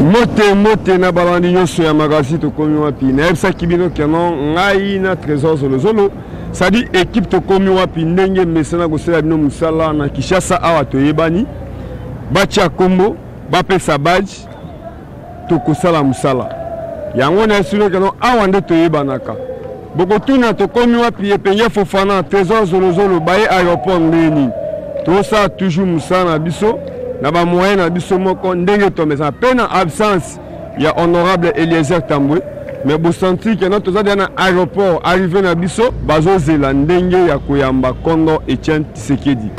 Mote na balandi nyonso ya magazine tokomi wapi na ebsaki bino keno ngai na trésor zolo ça dit équipe tokomi wapi ndenge mesana kosela bino musala na Kinshasa awa toyebani bacha kombo bapesa badge tokosala musala yango na sino keno awa nde toyebanaka bokotuna tokomi wapi epenye Fofana trésor zolo baye aéroport ndeni tosa toujours musala na biso na ba moyen na biso moko ndenge tomesa pena absence ya honorable Eliezer Tambwe mais bo senti que notre toza na aéroport arrivé na biso bazo zela ndenge ya koyamba Kondo Etienne Tshisekedi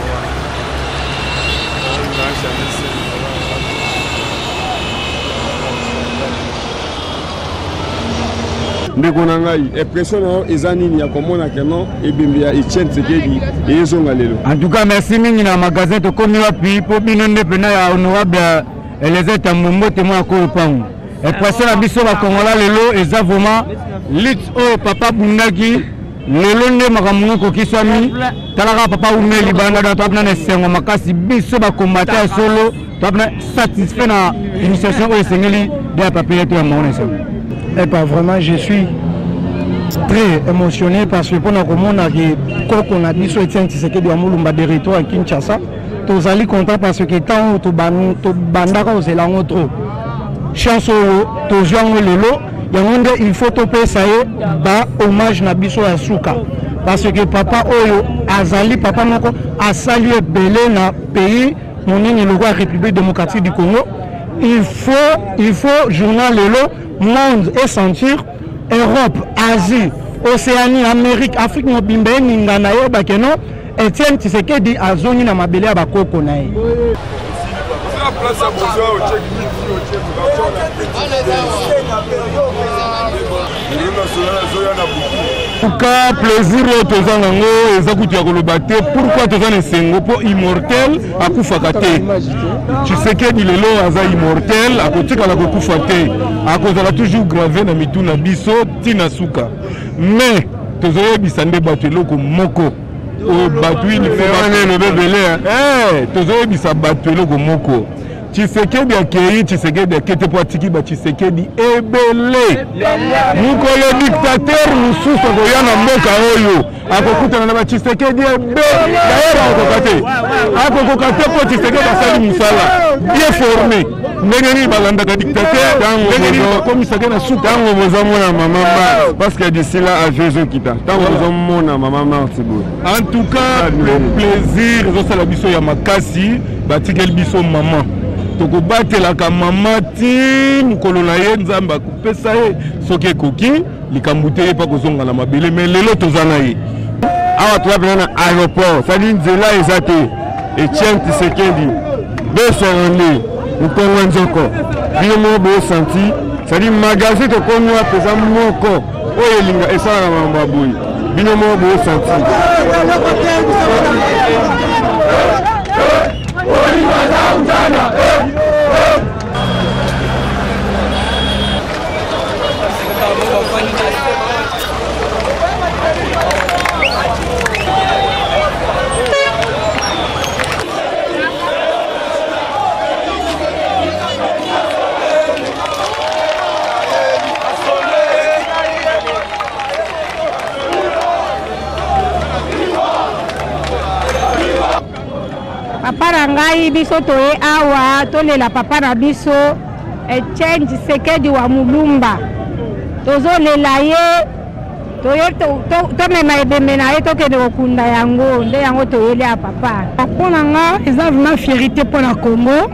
ndeko na ngai impression na ezanini ya komona keno ebimbi ya Etienne Tshisekedi ezonga lelo. En tout cas merci mingi na magasin to komi wapi po bino nde pena ya honorable Eliezer Tambwe témoin ko pango impression na biso ba kongola lelo eza vraiment lit o papa bundaki lelo nde makamungu ko kisami talaka papa umeli banda da topna na sengo makasi biso ba combattre solo topna satisfait na initiation o sengeli de papier to amona ça. Et pas vraiment, je suis très émotionné parce que pour nous, on a dit que Etienne Tshisekedi a des retours à Kinshasa. Tous allés contents parce que tant que tu bandara c'est la trop. Chance au gens lelo, il faut topé ça y hommage na biso à Souka parce que papa oyo azali papa noko a salué belé na pays mon ligne le roi République démocratique du Congo. Il faut journal lelo monde et sentir Europe, Asie, Océanie, Amérique, Afrique, Mobimbe, Ningana, Bakeno, Etienne Tshisekedi a zoni na mabele ba koko na ye. Pourquoi plaisir tozango ezakuti ya kolobate pourquoi tozana sengo po immortel akufaka te Tshisekedi lelo aza immortel akotika la kokufa te akozala toujours gravé na mituna biso tina suka mais tozoyebisa nde bato eloko moko o bato ini fona le bebele tozoyebisa bato eloko moko Tshisekedi akei Tshisekedi akete po atiki ba Tshisekedi ebele mukolo dictateur mususu koya na mboka oyo akokutana na ba Tshisekedi ebele d'ailleurs akokate po Tshisekedi asali musala bien formé ndenge ni balandaka dictateur ndenge ni bakomisaka na suka tango bozomona mama Mars parce que d'ici là à Jésus kita tango bozomona mama Mars tibo en tout cas le plaisir ezosala biso ya makasi batikeli biso mama tokobatela mama ti mukolo na ye nzamba akopesa ye soki ekoki likambo te ye mpa kozonga na mabele me lelo toza na ye awa toyapena na aéroport sadi nzela eza te Etienne Tshisekedi besorone mukongo nzoko bino moko bosanti sadi magasin tokomi apesa moko oyo elinga esalaka mambo ya boye bino moko bosanti Papa rangai biso toye awa tolela papa na biso Etienne Tshisekedi wa Mulumba tozo lela ye toye to mema ebembe na ye tokende kokunda yango nde yango toyele ya papa pona nga eza vraiment fierté pour la Congo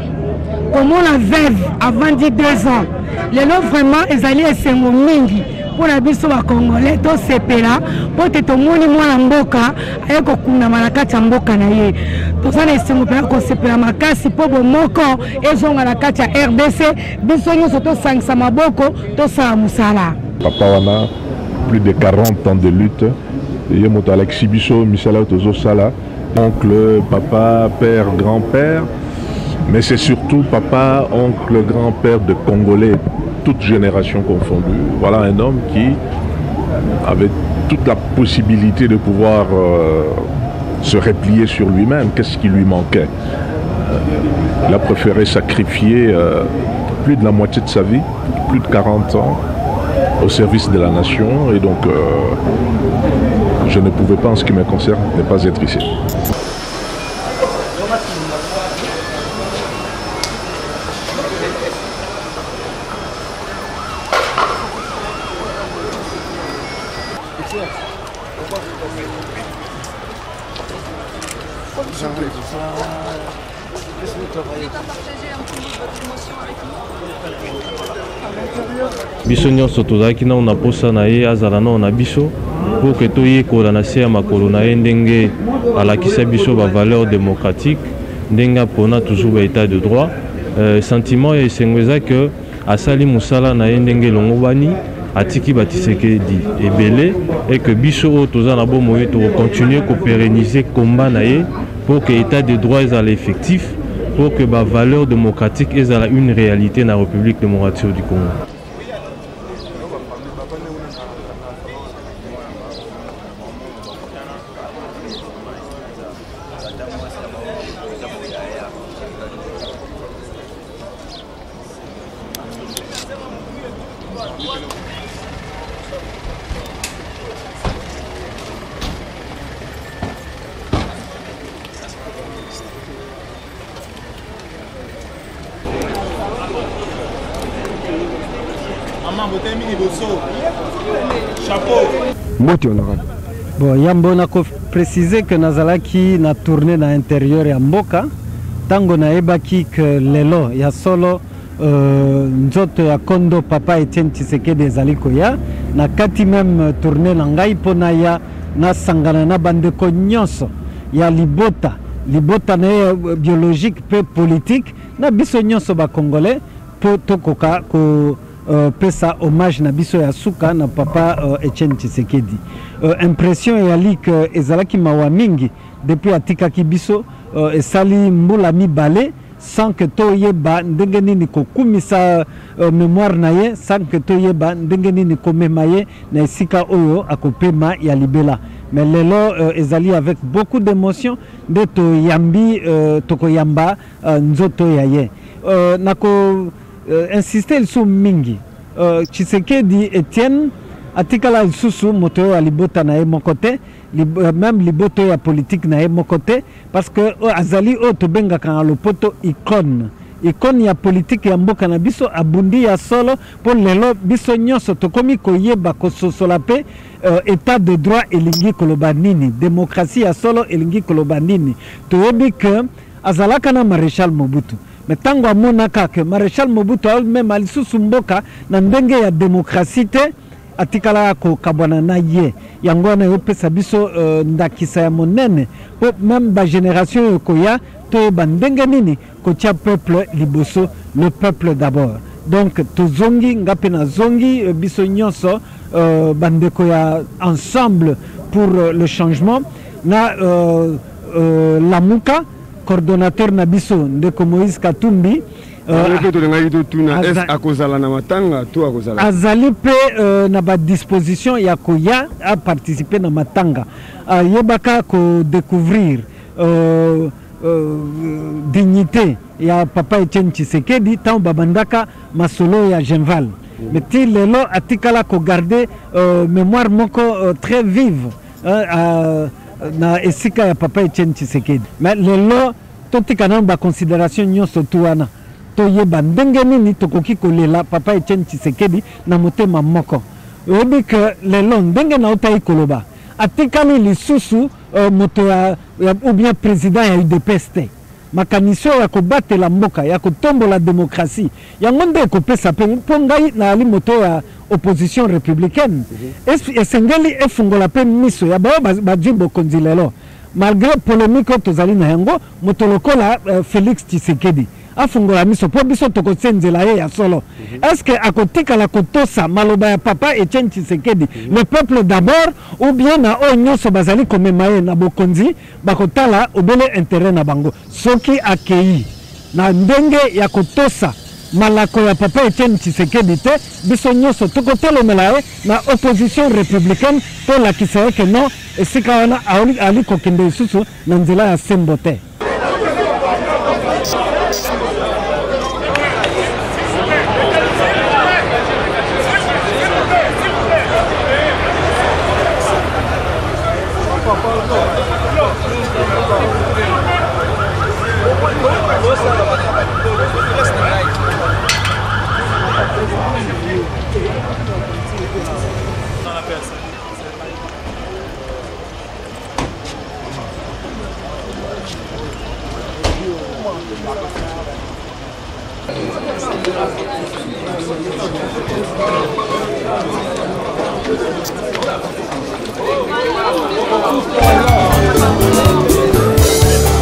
comme la veuve avant 2 ans lelo vraiment ezali esengo mingi pour la biso ba Congolais to sepela po te tomoni mwana mboka aye kokunda malakati ya mboka na ye tozana esengo pe ko sepela makasi po bomoko ezonga na kati ya RDC biso nyonso to sangisa maboko to sala musala papa wana plus de 40 ans de lutte ye moto Alexis biso misala tozo sala oncle papa père grand-père mais c'est surtout papa oncle grand-père de Congolais toute génération confondue. Voilà un homme qui avait toute la possibilité de pouvoir se replier sur lui-même. Qu'est-ce qui lui manquait? Il a préféré sacrifier plus de la moitié de sa vie, plus de 40 ans, au service de la nation. Et donc, je ne pouvais pas, en ce qui me concerne, ne pas être ici. biso nyonso tozalaki nao na posa na ye azala nao na biso po ke toyekola na se ya makolo na ye ndenge alakisa biso bavaleur démocratique ndenge apona toujours baétat de droit. Sentiment ya esengo eza ke asali mosala na ye ndenge elongobani atiki Tshisekedi ebele et que biso oyo toza na bomoi tokokontinue kopérenniser combat na ye pour que état de droit ezala effectif, pour que ba valeur démocratique ezala une réalité na République démocratique du Congo. Bon, yambo na préciser que nazalaki na tournée na intérieur ya mboka tango na ebaki que lelo ya solo nzoto ya kondo papa Etienne Tshisekedi ezali koya na kati même tournée na ngai pona ya na sangana na bandeko nyonso ya libota na biologique pe politique na biso nyonso ba congolais po tokoka ko pesa hommage na biso ya suka na papa Etienne Tshisekedi. Impression ya lik ezalaki mawa mingi depuis atikaki biso esali mbula mibale sans que toyeba ndenge nini kokumisa mémoire na ye, sans que toyeba ndenge nini komema ye na esika oyo akopema ya libela. Mais lelo ezali avec beaucoup d'émotion nde toyambi tokoyamba nzoto ya ye. Nako insister lisusu mingi Tshisekedi Etienne atikala lisusu moto ya libota na ye mokote même liboto ya politique na ye mokote parce que azali o tobenga kana lopoto icône ya politique ya mboka na biso abundi ya solo pour lelo biso nyonso tokomi koyeba kososola pe état de droit elingi koloba nini, démocratie ya solo elingi koloba nini. Toyebi que azalaka na Maréchal Mobutu. Mais tango amonaka que Maréchal Mobutu même alisusu mboka na ndenge ya démocratie te atikala ko kabwana na ye yango na yopesa biso ndakisa ya monene po même ba génération yokoya to bandenge nini ko tia peuple liboso, le peuple d'abord. Donc tozongi ngape na zongi biso nyonso bandeko ya ensemble pour le changement na Lamuka coordonnateur Nabiso ndeko Moïse Katumbi azali pe na ba disposition ya koya a participer na matanga yebaka ko découvrir dignité ya papa Etienne Tshisekedi tant babandaka masolo ya Genval mais ti lelo atikala ko garder mémoire moko très vive na esika ya papa Etienne Tshisekedi. Mais lelo totika na ba considération nyonso tuana toyeba ndenge nini tokoki kolela papa Etienne Tshisekedi na motema moko. Oyebi que lelo ndenge na otai koloba atikali lisusu moto ou bien président ya UDPS te makanisi ya kobatela mboka ya kotombola démocratie yango nde ekopesa pe mpo ngai na ali moto ya opposition républicaine esengeli efungola pe miso ya bao badwi bokonzi lelo malgré polémique oyo tozali na yango moto lokola Félix Tshisekedi afungola miso po biso tokosenzela ye ya solo. Est-ce que akotikala kotosa maloba ya papa Etienne Tshisekedi le peuple d'abord ou bien na oyo nyonso bazali komema ye na bokonzi bakotala obele intérêt na bango soki akei na ndenge ya kotosa malako ya papa Etienne Tshisekedi te biso nyonso tokotelomela ye na opposition républicaine to lakisa ye ke non esika wana ali kokende lisusu na nzela ya sembo te.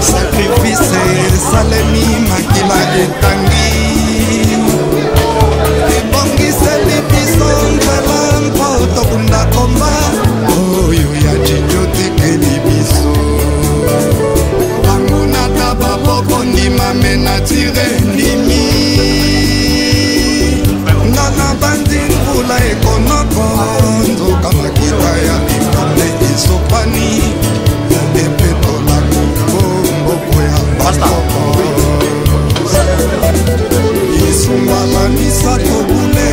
Sacrifice salemi makila etangi ebongiseli biso nzela mpo tokunda komba oyo ya cinjotikeli biso banguna taba bokondima me natire ndimi ngana bandi mvula ekonoko nzoka makila ya bikande esopani epetola mboko ya bakoko esumbala misato bule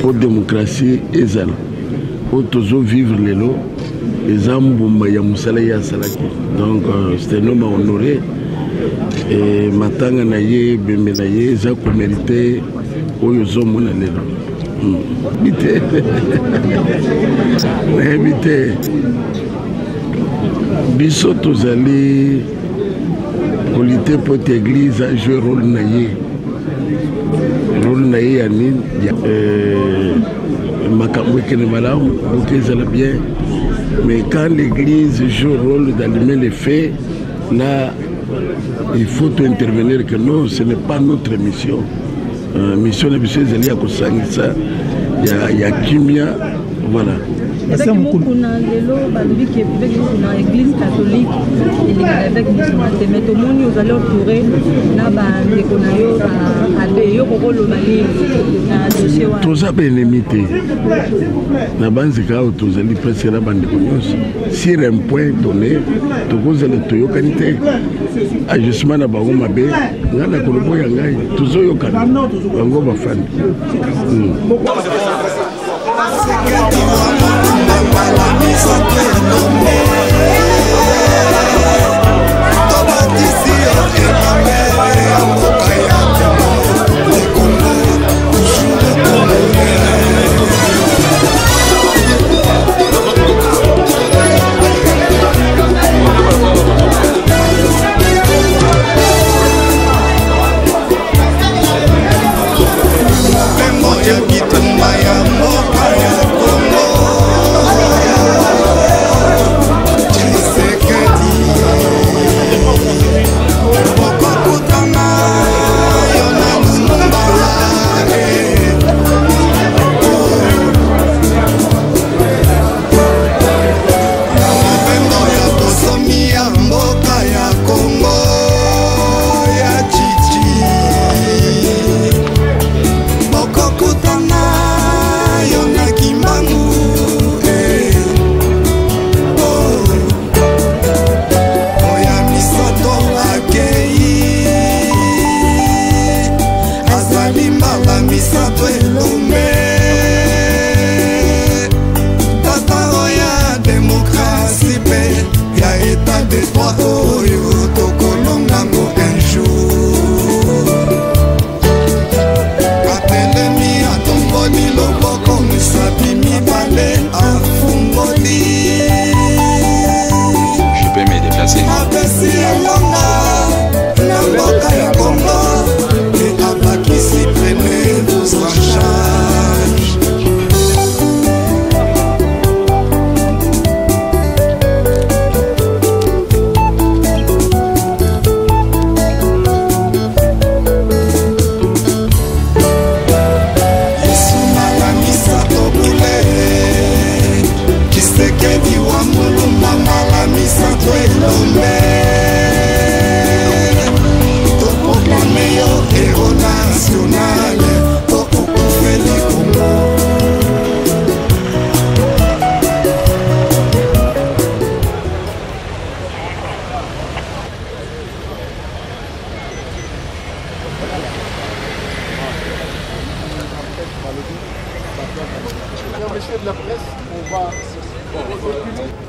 pour démocratie ezala oyo tozovivre lelo eza mbumba ya mosala ye asalaki donc c'est un homme à honorer et matanga na ye bembe na ye eza komérite oyo ozomona lelo bite nayebi te biso tozali kolite po ete église ajoué rôle na ye ya nini makambo ekende malamu boke ezala bien mais quand l'église joue rôle d'allumer les faits là il faut intervenir que non, ce n'est pas notre mission. Mission de M. Zélia Kosangisa, il y a Kimia, voilà. Avec Mokuna, Lelo, Balobi qui est avec l'église catholique, il est avec Mokuna, mais tout le monde vous allez entourer, là, les Konayo, à Béyo, pour le Mali, à dossier. Tout ça, c'est ennemi. La bande de cas, tous les presque la bande de Konyos. Sur un point donné, tout cause le Toyo Kanité, ajustement à Bagoma B, là, la Kolobo Yangai, tout ça, Yokan, Bango Bafan.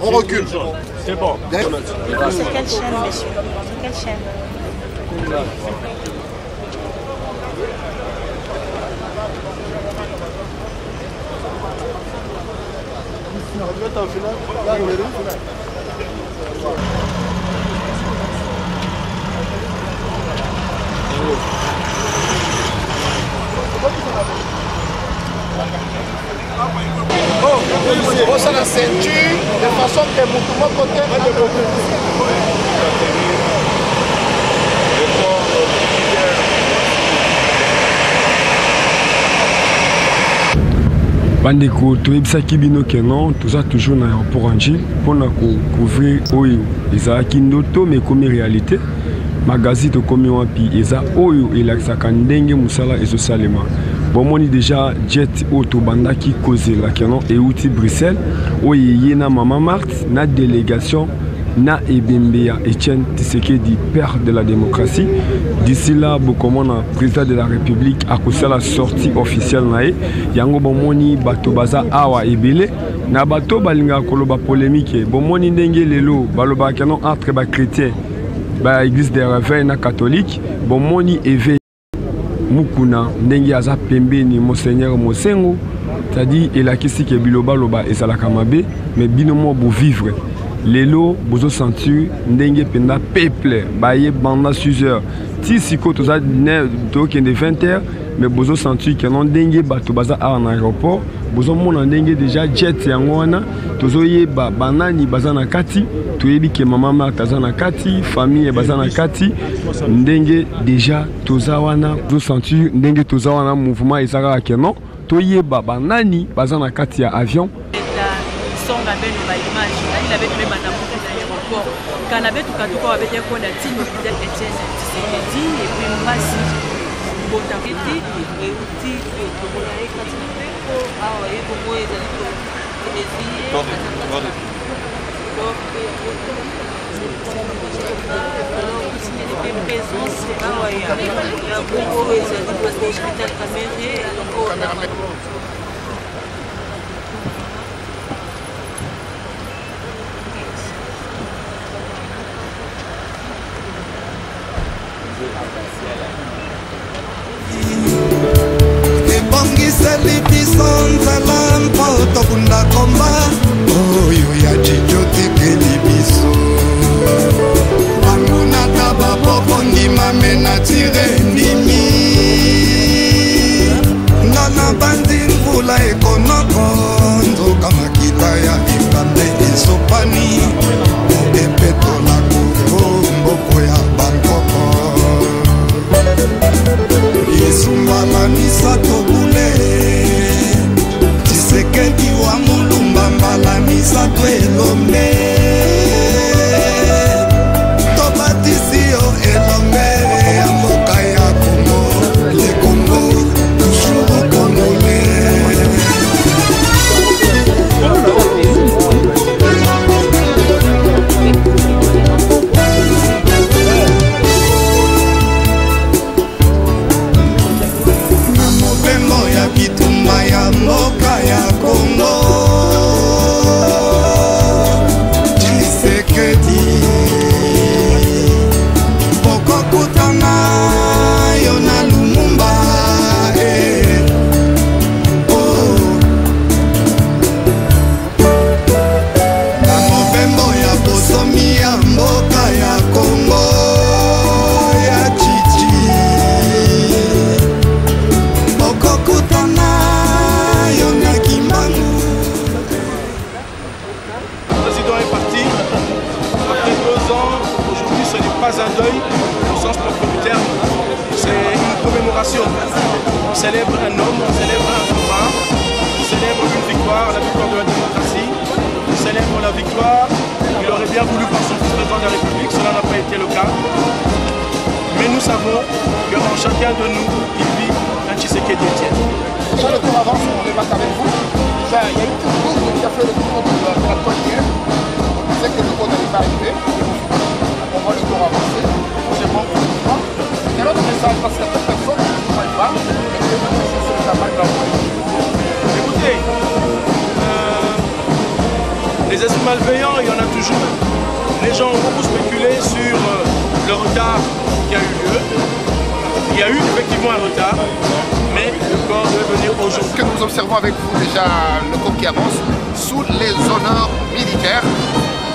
On recule. C'est bon. C'est quelle chaîne, monsieur? C'est quelle chaîne? Là, la ceinture de façon que Moutouma côté bandeko toyebisaki bino ke non toza toujours na aéroport Anji mpona kocouvrir oyo ezalaki ndoto mais ekomi réalité magazi tokomi wapi eza oyo elakisaka ndenge mosala ezosalema bomoni déjà jet oyo tobandaki kozela ke non euti Bruxelles oyo eye na mama Marthe na délégation na ebembe ya Etienne Tshisekedi, père de la démocratie. D'ici là, bokomona président de la République a causé la sortie officielle nae. Yango bomoni bato baza awa ebele na bato balinga koloba polémique. Bomoni ndenge lelo baloba kanon entre ba chrétien, ba église des réveils na catholique. Bomoni éveil mukuna ndenge aza pembeni monseigneur Mosengo. C'est-à-dire elakisi ke biloba loba ezalaka mabe mais binomo bo vivre. Lelo bozo sentir ndenge penda peuple baye banda 6 heures ti siko toza de 20 heures mais bozo sentir que non ndenge bato baza en aéroport bozo mona ndenge déjà jet yango wana tozo yeba banani baza na kati toyebi ke mama Marthe aza na kati famille baza na kati ndenge déjà toza wana bozo sentir ndenge toza wana mouvement ezaka ke non toyeba banani baza na kati ya avion songa beno ba image il avait même un amour à l'aéroport quand avait tout cas avec un qu'on a dit nous peut-être Etienne Tshisekedi et puis Mbasi Botaketi et outil de Bonaé quand il fait ah ouais pour moi ils ebongiseli biso nzela mpo tokunda komba oyo ya jijotikeli biso bangunaka babobondima me natire ndimi ngana bandi mvula ekonoko nzoka makila ya ebambe esopani epetola mboko ya bankoko yesumbala misato bule Tshisekedi wa mulumba mbala misato elombe tobatisio elombe ya mboka ya Congo le Congo toujours congolais bitumba ya mboka ya Congo Tshisekedi okokutana yo na Lumumba na mobembo ya bosomi ya mboka ya Congo ya Chichi pas un deuil au sens propre du terme, c'est une commémoration. On célèbre un homme, on célèbre un combat, on célèbre une victoire, la victoire de la démocratie, on célèbre la victoire. Il aurait bien voulu voir son fils président de la République, cela n'a pas été le cas. Mais nous savons qu'en chacun de nous, il vit un Tshisekedi Etienne. Déjà le tour avance, on débat avec vous. Il y a une petite boucle qui a fait le tour de la toile hier. On disait que le code n'allait pas arriver. On voit le tour avancer, c'est bon pour moi. C'est notre message parce qu'il y a d'autres personnes qui ne travaillent pas, mais qui c'est le travail de la. Écoutez, les esprits malveillants, il y en a toujours. Les gens ont beaucoup spéculé sur le retard qui a eu lieu. Il y a eu effectivement un retard, mais le corps devait venir aujourd'hui. Que nous observons avec vous déjà le corps qui avance sous les honneurs militaires.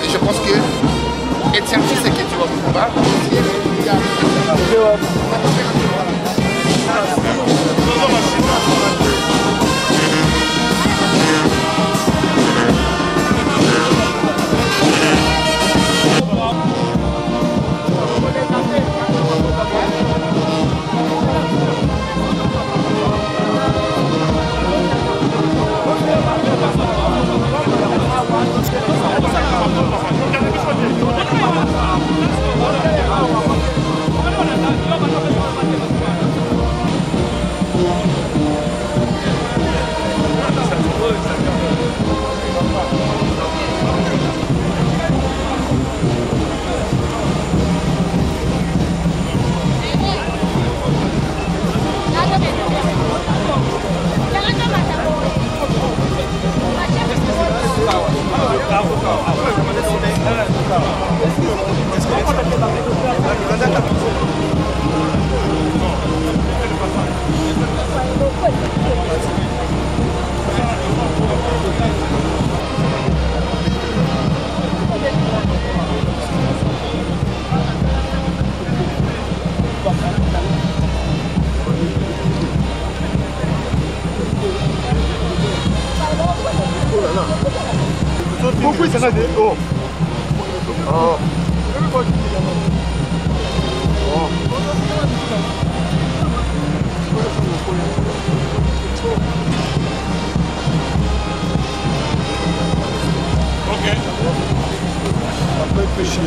Et je pense que Etienne Tshisekedi wa Mulumba beaucoup il sera des oh. Oh. Ok. Un peu péché.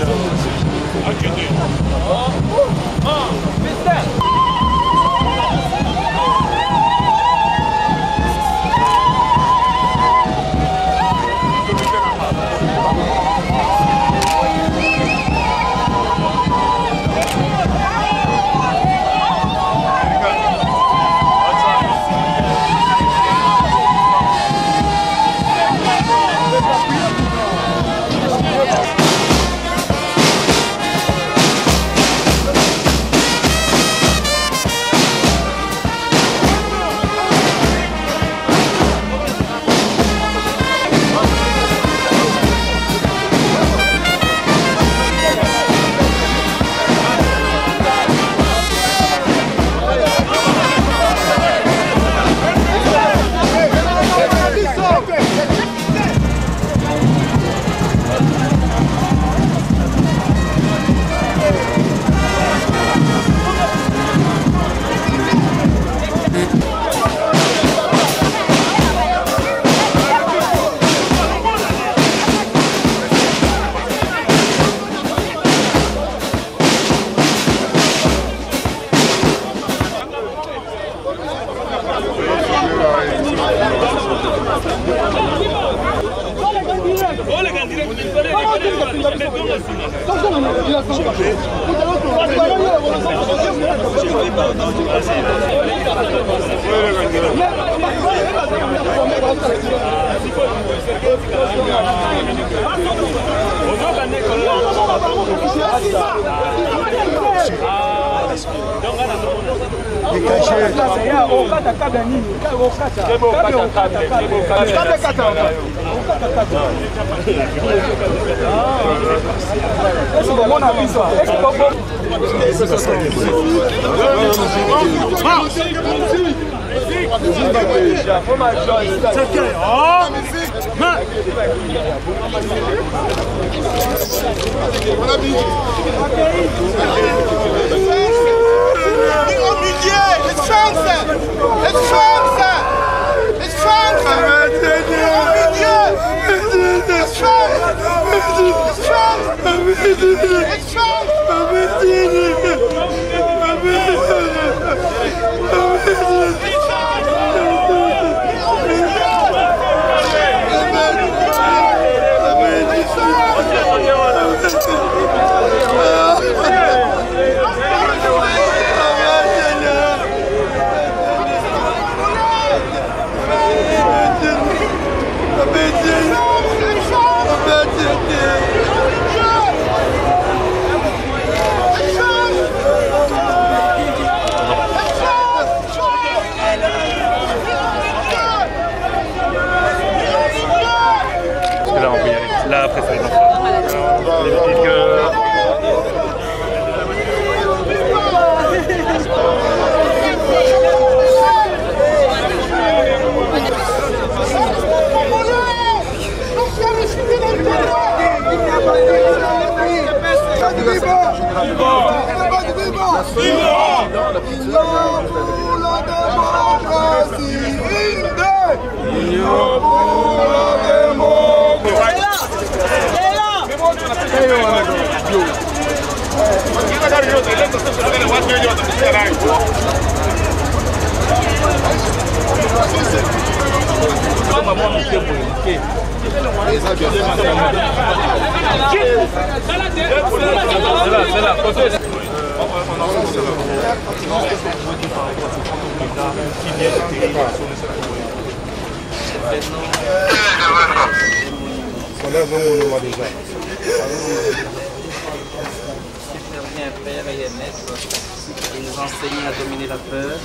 Ils nous enseignent à dominer la peur,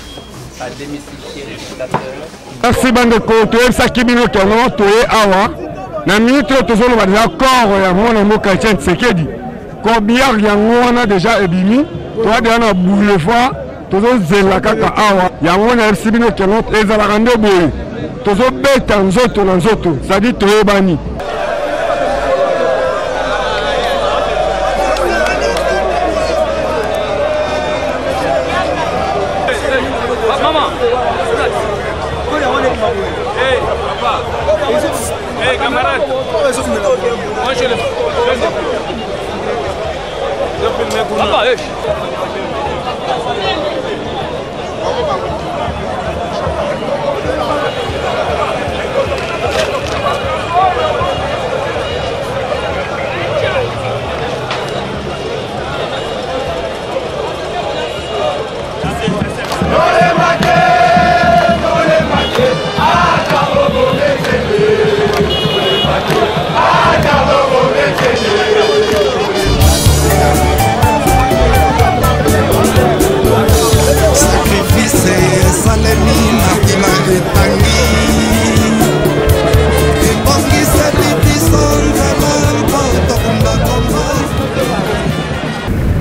à démystifier les dictateurs. Merci bandeko toyebisaki bino tongo toye awa na minute oyo tozoloba deja corps ya mwana mboka Etienne Tshisekedi corbillard yango wana deja ebimi toya deja na boulevard tozozela kaka awa yango nayebisi bino tongo ezalaka nde boye tozobeta nzoto na nzoto c'est-à-dire toyebani Maman. Hey, papa. Hey, camarade. Moi, je le papa, hey.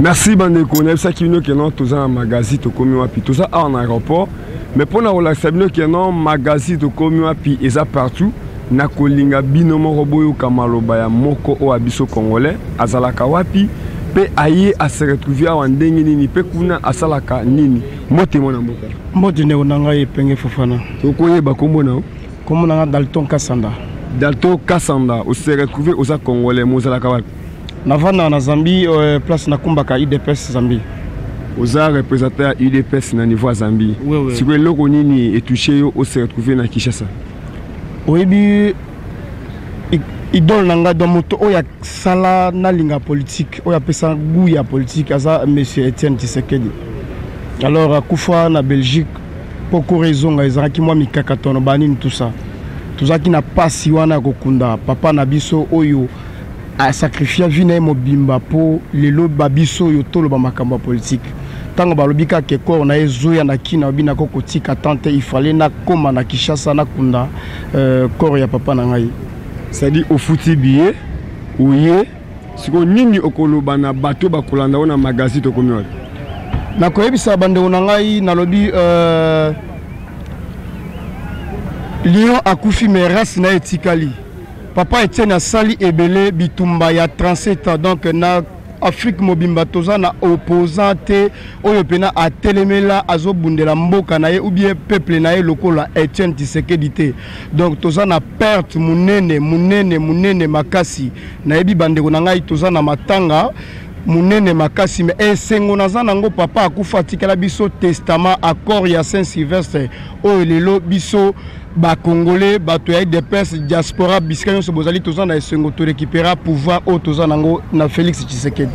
Merci bandeko, na ça qui nous kenon tous un magazine to komi wapi tout ça en aéroport mais pour na relaxa bino kenon magazine to komi wapi eza partout na kolinga bino moko boyo kamaloba ya moko o abiso congolais azalaka wapi pe aye a se retrouver en ndenge nini pe kuna asalaka nini mote mona mboka mote ne onanga epenge fofana to koyeba kombo na kombo na Dalton Kasanda o se retrouver aux congolais mozalaka wapi Navana na Zambie, place na kumbaka IDPS Zambie. Oza représentateur IDPS na niveau Zambie. Oui. Si vous loko nini est touché au se retrouver na Kinshasa. Oyebi idole nanga do moto oya sala na linga politique, oya pesa goût ya politique aza monsieur Etienne Tshisekedi. Alors kufa na Belgique poko raison nga ezaki mwa mikaka tono banini tout ça. Tuzaki na pasi wana kokunda papa na biso oyo a sacrifié vina mobimba pour les lots babiso yotolo ba makambo politique tango balobika ke ko na ezoya na kina bina ko kotika tante il fallait na koma na Kinshasa na kunda corps ya papa na ngai c'est dit au futi billet ouye siko nini okoloba na bato bakolanda ona magazine to komi na koyebisa bande na ngai na lobi Lion akufi me race na etikali Papa Etienne a sali ebele bitumba ya 37 ans donc na Afrique mobimba toza na opposante oyo pena a telemela azobundela mboka na ye ou bien peuple na ye lokola Etienne Tshisekedi te donc toza na perte munene makasi na yebi bandeko na ngai toza na matanga munene makasi mais esengo naza nango papa akufa tikala biso testament accord ya Saint-Sylvestre oyo lelo biso ba congolais bato ya IDPS diaspora biskanyo so bozali toza na esengo to récupérer pouvoir o toza nango na Félix Tshisekedi.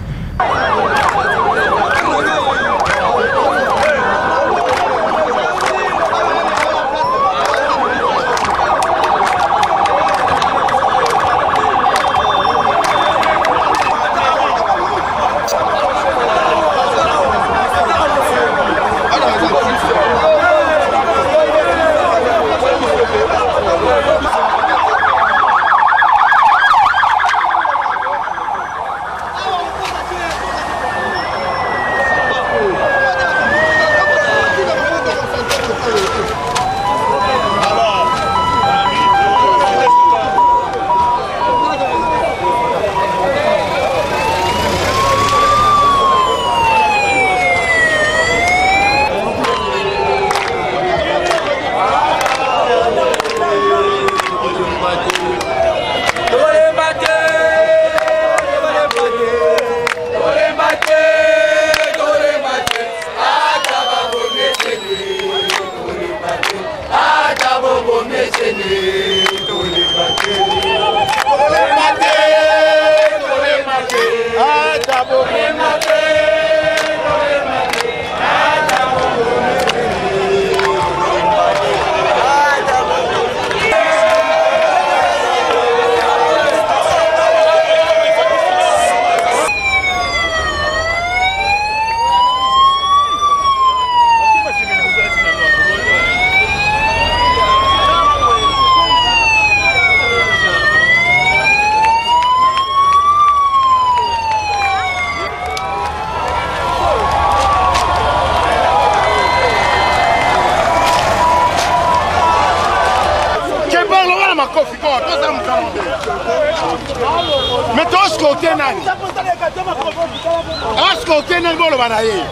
Mais toi, ce côté, nani? Ce côté, nani, bon, le banaye.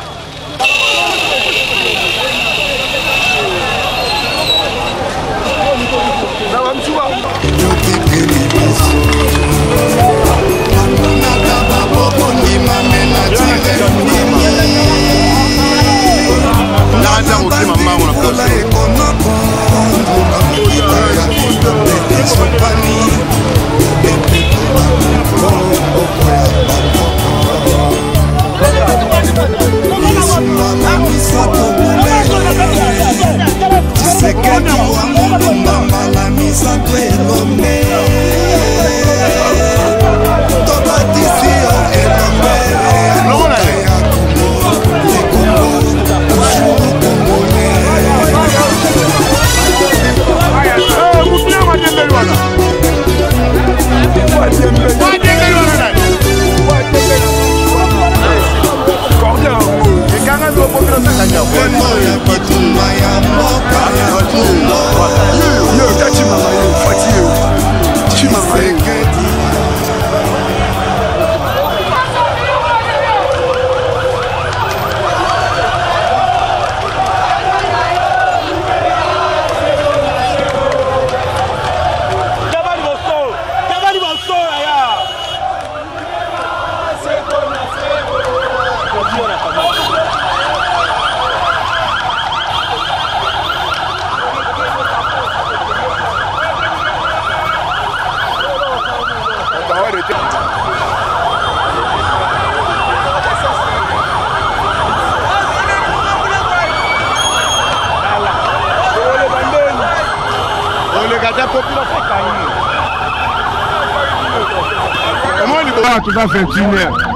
tout ça fait une heure.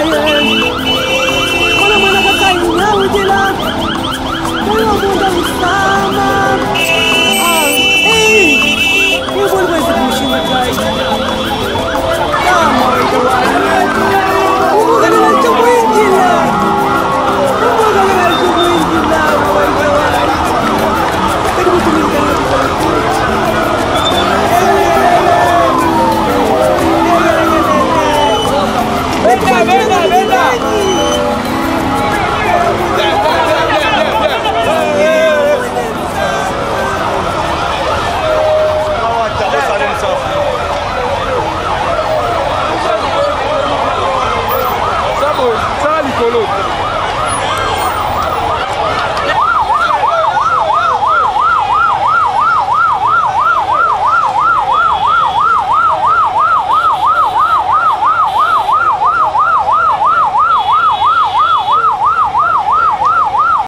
Yeah.